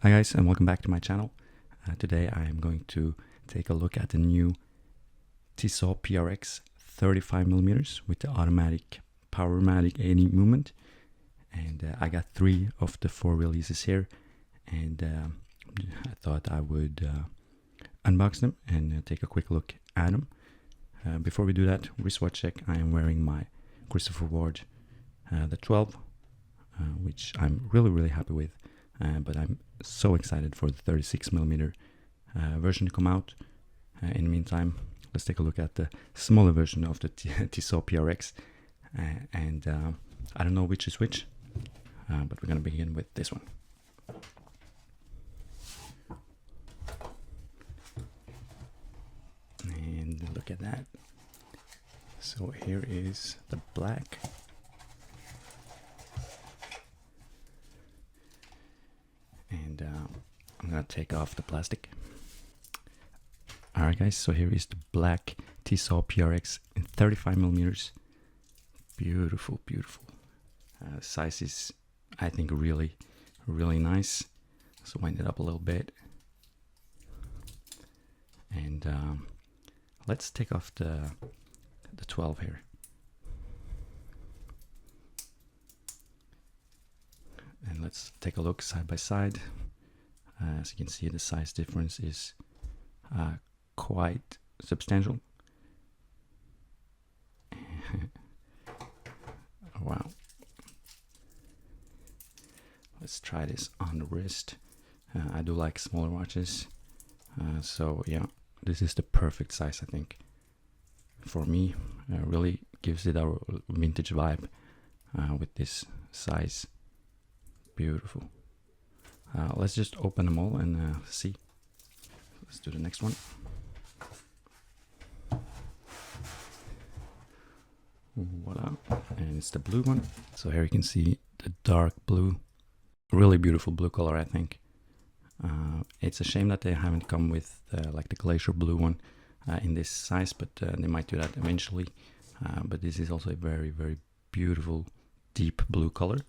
Hi guys, and welcome back to my channel. Today I am going to take a look at the new Tissot PRX 35mm with the automatic Powermatic 80 movement. And I got 3 of the 4 releases here, and I thought I would unbox them and take a quick look at them. Before we do that, wristwatch check. I am wearing my Christopher Ward the 12, which I'm really happy with. But I'm so excited for the 36mm version to come out. In the meantime, let's take a look at the smaller version of the Tissot PRX. I don't know which is which, but we're going to begin with this one. And look at that. So here is the black. And I'm gonna take off the plastic. Alright guys, so here is the black Tissot PRX in 35mm. Beautiful. Size is, I think, really nice. So wind it up a little bit. And let's take off the 12 here. And let's take a look side by side. As you can see, the size difference is quite substantial. Wow. Let's try this on the wrist. I do like smaller watches. So yeah, this is the perfect size, I think. For me, really gives it our vintage vibe with this size. Beautiful. Let's just open them all and see. Let's do the next one. Voila. And it's the blue one. So here you can see the dark blue. Really beautiful blue color, I think. It's a shame that they haven't come with like the glacier blue one in this size, but they might do that eventually. But this is also a very beautiful deep blue color.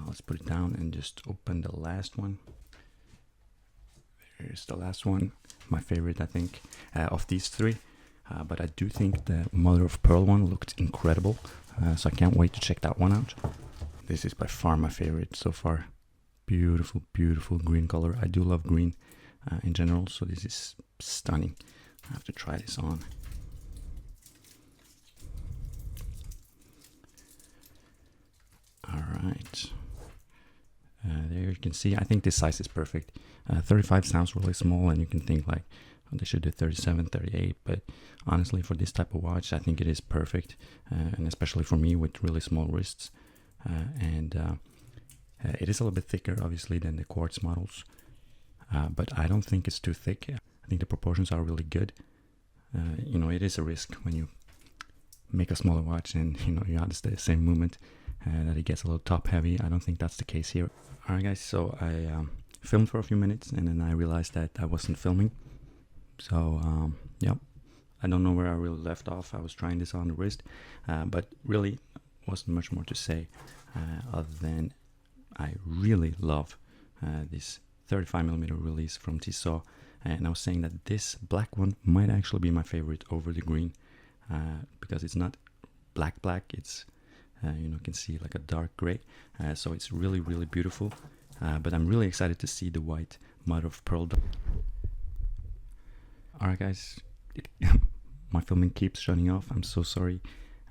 Let's put it down and just open the last one. There's the last one, my favorite, I think, of these 3. But I do think the mother of pearl one looked incredible, so I can't wait to check that one out. This is by far my favorite so far. Beautiful green color. I do love green in general, so this is stunning. I have to try this on. Alright, there you can see, I think this size is perfect. 35 sounds really small, and you can think like, oh, they should do 37, 38, but honestly, for this type of watch, I think it is perfect, and especially for me with really small wrists. It is a little bit thicker, obviously, than the quartz models, but I don't think it's too thick. I think the proportions are really good. You know, it is a risk when you make a smaller watch and, you know, you have the same movement. That it gets a little top heavy. I don't think that's the case here. Alright guys, so I filmed for a few minutes and then I realized that I wasn't filming. So yep, I don't know where I really left off. I was trying this on the wrist, but really wasn't much more to say other than I really love this 35mm release from Tissot, and I was saying that this black one might actually be my favorite over the green, because it's not black, it's you know, you can see like a dark gray, so it's really beautiful. But I'm really excited to see the white mother of pearl. Alright guys, my filming keeps shutting off. I'm so sorry.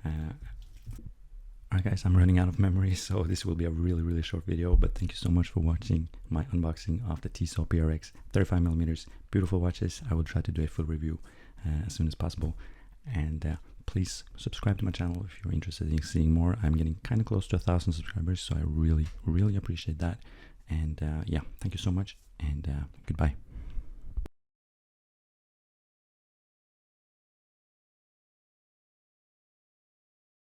Alright guys, I'm running out of memory, so this will be a really short video, but thank you so much for watching my unboxing of the Tissot PRX 35mm. Beautiful watches. I will try to do a full review as soon as possible, and please subscribe to my channel if you're interested in seeing more. I'm getting kind of close to 1,000 subscribers, so I really appreciate that. And yeah, thank you so much, and goodbye.